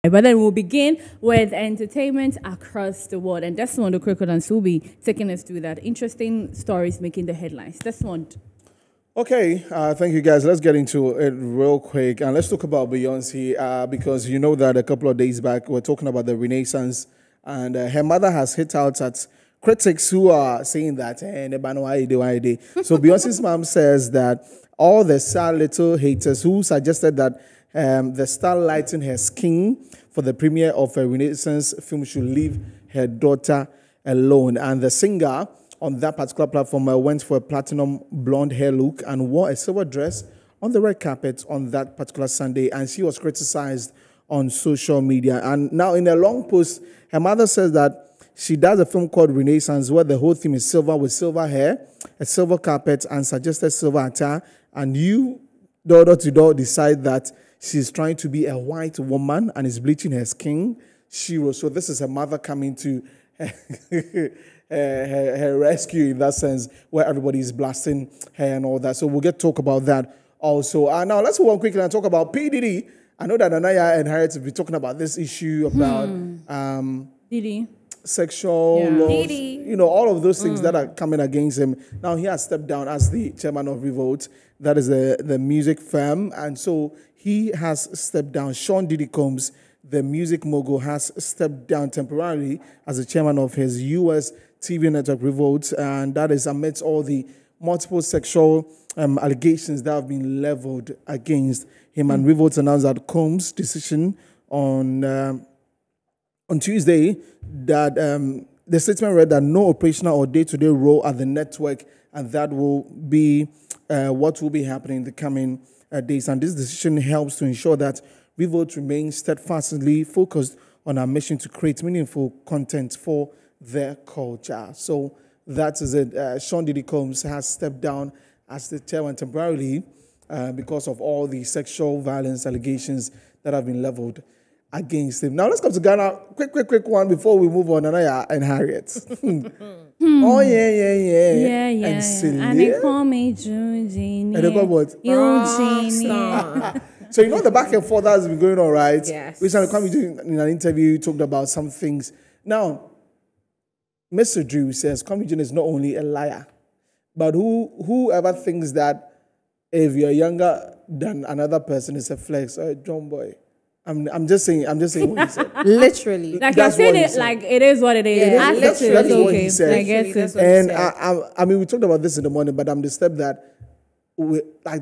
But then we'll begin with entertainment across the world. And Desmond Okrekodans will be taking us through that. Interesting stories making the headlines. Desmond. Okay, thank you guys. Let's get into it real quick and let's talk about Beyonce because you know that a couple of days back we're talking about the Renaissance and her mother has hit out at critics who are saying that so Beyonce's mom says that all the sad little haters who suggested that the star lighting her skin for the premiere of a Renaissance film should leave her daughter alone. And the singer on that particular platform went for a platinum blonde hair look and wore a silver dress on the red carpet on that particular Sunday. And she was criticized on social media. And now in a long post, her mother says that she does a film called Renaissance where the whole theme is silver with silver hair, a silver carpet, and suggested silver attire. And you, door to door, decide that she's trying to be a white woman and is bleaching her skin. She was, so this is her mother coming to her rescue in that sense, where everybody is blasting her and all that. So we'll get talk about that also. Now let's move on quickly and talk about P. Diddy. I know that Anaya and Harriet will be talking about this issue about Diddy. Sexual laws, Diddy. you know, all of those things that are coming against him. Now he has stepped down as the chairman of Revolt, that is the music firm, and so he has stepped down. Sean Diddy Combs, the music mogul, has stepped down temporarily as the chairman of his U.S. TV network Revolt, and that is amidst all the multiple sexual allegations that have been leveled against him. And Revolt announced that Combs' decision on Tuesday that the statement read that no operational or day-to-day role at the network, and that will be what will be happening in the coming days. And this decision helps to ensure that Revolt remains steadfastly focused on our mission to create meaningful content for their culture. So that is it. Sean Diddy Combs has stepped down as the chairman temporarily because of all the sexual violence allegations that have been leveled against him. Now let's come to Ghana. Quick one before we move on. Anaya and Harriet. Oh yeah. And Celine. And they call me Eugenie. And they call what? Eugenie. So you know the back and forth that has been going on, right? Yes. Recently, Kwame Eugene in an interview talked about some things. Now, Mr. Drew says Kwame Eugene is not only a liar, but whoever thinks that if you're younger than another person is a flex or a John boy. I'm just saying what he said. Literally. Like you're That's saying what he it said. like it is what it is. Yeah, That's It's what okay. he said. I guess That's it's what he And said. I mean, we talked about this in the morning, but I'm disturbed that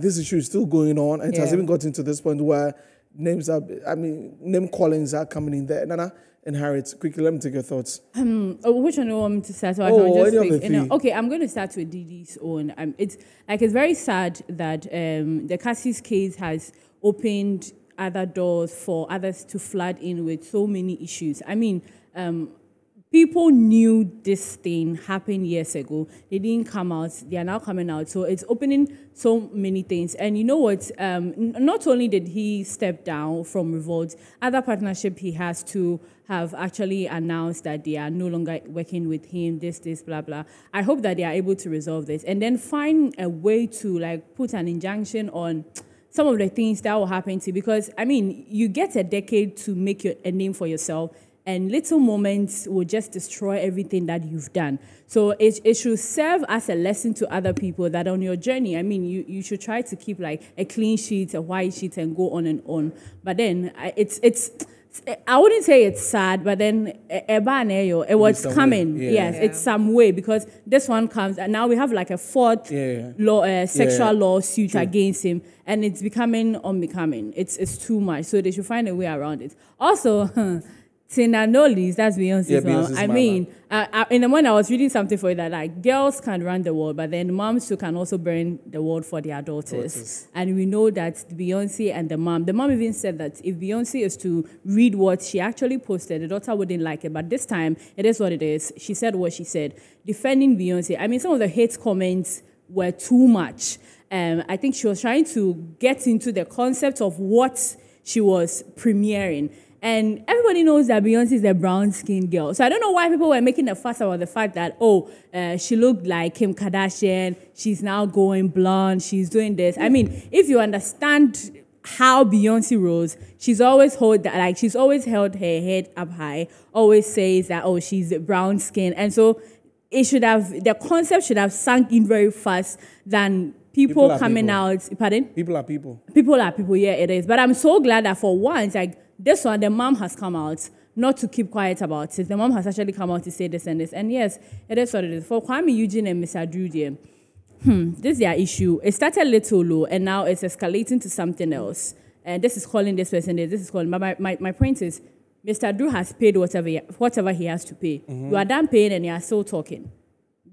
this issue is still going on, and it has Yeah. even gotten to this point where name callings are coming in there. Nana and Harriet, quickly, let me take your thoughts. which one do you want me to start? So I Oh, can just any of the pick, you know, three. okay, I'm going to start with Didi's own. It's very sad that the Cassie's case has opened other doors for others to flood in with so many issues. I mean, people knew this thing happened years ago. They didn't come out. They are now coming out. So it's opening so many things. And you know what? Not only did he step down from Revolt, other partnership he has to have actually announced that they are no longer working with him, this, blah, blah. I hope that they are able to resolve this and then find a way to like put an injunction on some of the things that will happen to you. Because, I mean, you get a decade to make a name for yourself, and little moments will just destroy everything that you've done. So it should serve as a lesson to other people that on your journey, I mean, you should try to keep like a clean sheet, a white sheet, and go on and on. But then I wouldn't say it's sad, but then it was coming. Yeah. Yes, it's some way, because this one comes, and now we have like a fourth sexual lawsuit against him, and it's becoming unbecoming. It's too much, so they should find a way around it. Also, Tina Knowles, that's Beyonce's mom. Beyonce's I mama. mean, in the morning I was reading something for it that like girls can run the world, but then moms too can also burn the world for their daughters. And we know that Beyonce and the mom even said that if Beyonce is to read what she actually posted, the daughter wouldn't like it. But this time, it is what it is. She said what she said, defending Beyonce. I mean, some of the hate comments were too much. I think she was trying to get into the concept of what she was premiering. And everybody knows that Beyonce is a brown-skinned girl. So I don't know why people were making a fuss about the fact that, she looked like Kim Kardashian, she's now going blonde, she's doing this. I mean, if you understand how Beyonce rose, she's always held her head up high, always says that, oh, she's brown skin. And so the concept should have sunk in very fast than people coming out. Pardon? People are people. People are people, yeah, it is. But I'm so glad that for once, like this one, the mom has come out, not to keep quiet about it. The mom has actually come out to say this and this. And yes, it is what it is. For Kwame Eugene and Mr. Drew, this is their issue. It started a little low, and now it's escalating to something else. And this is calling this person this is calling. But my point is, Mr. Drew has paid whatever he has to pay. Mm-hmm. You are done paying, and you are still talking.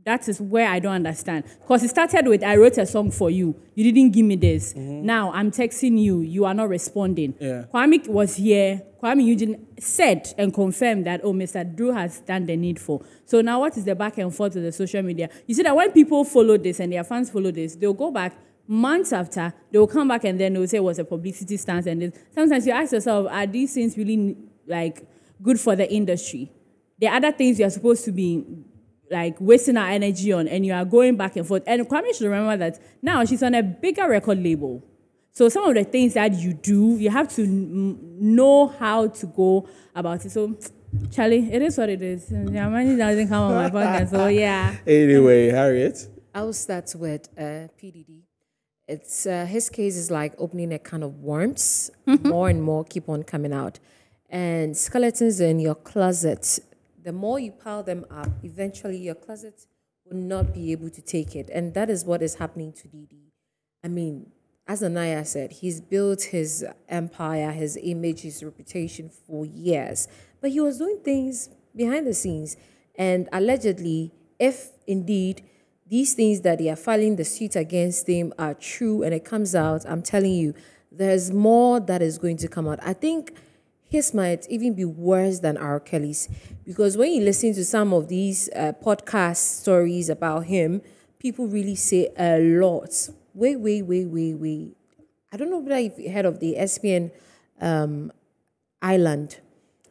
That is where I don't understand. Because it started with, I wrote a song for you. You didn't give me this. Mm-hmm. Now I'm texting you. You are not responding. Yeah. Kwame was here. Kwame Eugene said and confirmed that, oh, Mr. Drew has done the needful. So now what is the back and forth with the social media? You see that when people follow this and their fans follow this, they'll go back months after, they'll come back and then they'll say it was a publicity stance. And this. Sometimes you ask yourself, are these things really like good for the industry? There are other things you're supposed to be like wasting our energy on, and you are going back and forth. And Kwame should remember that now she's on a bigger record label. So some of the things that you do, you have to know how to go about it. So, Charlie, it is what it is. Your money doesn't come on my podcast, so yeah. Anyway, Harriet? I will start with PDD. It's his case is like opening a can of worms. More and more keep on coming out. And skeletons in your closet, the more you pile them up, eventually your closet will not be able to take it. And that is what is happening to Didi. I mean, as Anaya said, he's built his empire, his image, his reputation for years. But he was doing things behind the scenes. And allegedly, if indeed these things that they are filing the suit against him are true and it comes out, I'm telling you, there's more that is going to come out. I think his might even be worse than R. Kelly's. Because when you listen to some of these podcast stories about him, people really say a lot. Wait. I don't know whether you've heard of the SPN island,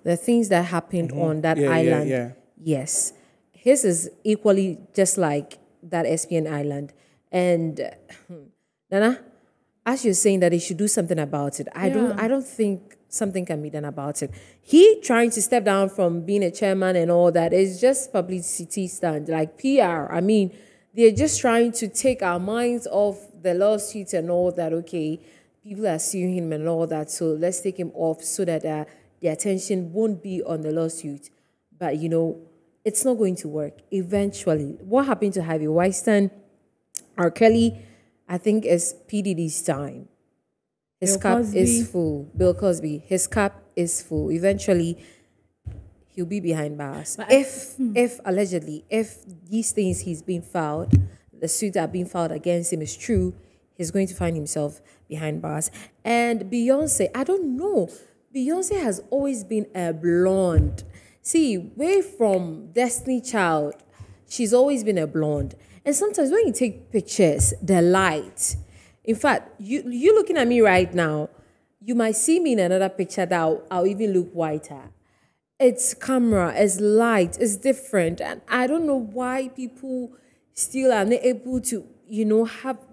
the things that happened on that island. Yeah. Yes. His is equally just like that SPN island. And Nana, as you're saying that they should do something about it, I don't think something can be done about it. He trying to step down from being a chairman and all that is just publicity stunt, like PR. I mean, they're just trying to take our minds off the lawsuits and all that. Okay, people are suing him and all that, so let's take him off so that the attention won't be on the lawsuit. But, you know, it's not going to work. Eventually, what happened to Harvey Weinstein, R. Kelly, I think is PDD's time. His cup is full. Bill Cosby, his cup is full. Eventually, he'll be behind bars. But if allegedly, if these things he's being filed, the suits that are being filed against him is true, he's going to find himself behind bars. And Beyonce, I don't know. Beyonce has always been a blonde. See, way from Destiny Child, she's always been a blonde. And sometimes when you take pictures, the light. In fact, you looking at me right now, you might see me in another picture that I'll even look whiter. It's camera, it's light, it's different. And I don't know why people still are not able to,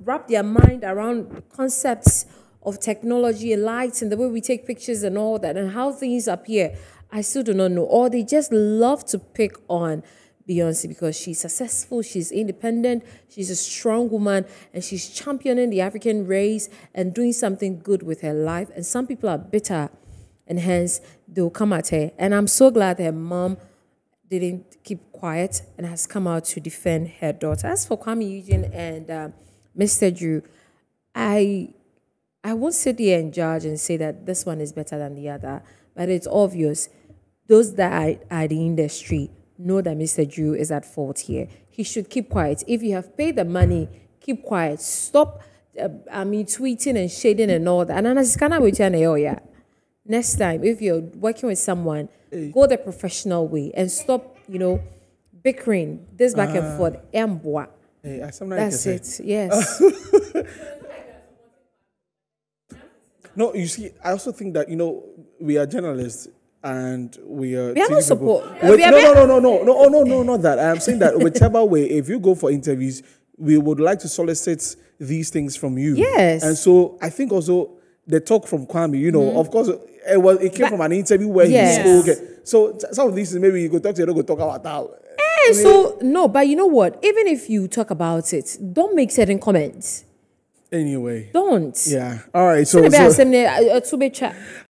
wrap their mind around concepts of technology and lights and the way we take pictures and all that and how things appear. I still do not know. Or they just love to pick on Beyonce because she's successful, she's independent, she's a strong woman, and she's championing the African race and doing something good with her life. And some people are bitter, and hence they'll come at her. And I'm so glad her mom didn't keep quiet and has come out to defend her daughter. As for Kwame Eugene and Mr. Drew, I won't sit here and judge and say that this one is better than the other, but it's obvious. Those that are the industry know that Mr. Drew is at fault here. He should keep quiet. If you have paid the money, keep quiet. Stop, tweeting and shading and all that. And next time, if you're working with someone, go the professional way and stop, bickering this back and forth. That's it. Yes. No, you see, I also think that, we are journalists. And we are. We have no support. No, not that. I'm saying that whichever way, if you go for interviews, we would like to solicit these things from you. Yes. And so I think also the talk from Kwame, you know, of course, it came from an interview where Yes. he spoke. So some of these maybe you could talk to, you don't go talk about that. So no, but you know what? Even if you talk about it, don't make certain comments. Anyway. Don't. Yeah. All right. So Maybe I say,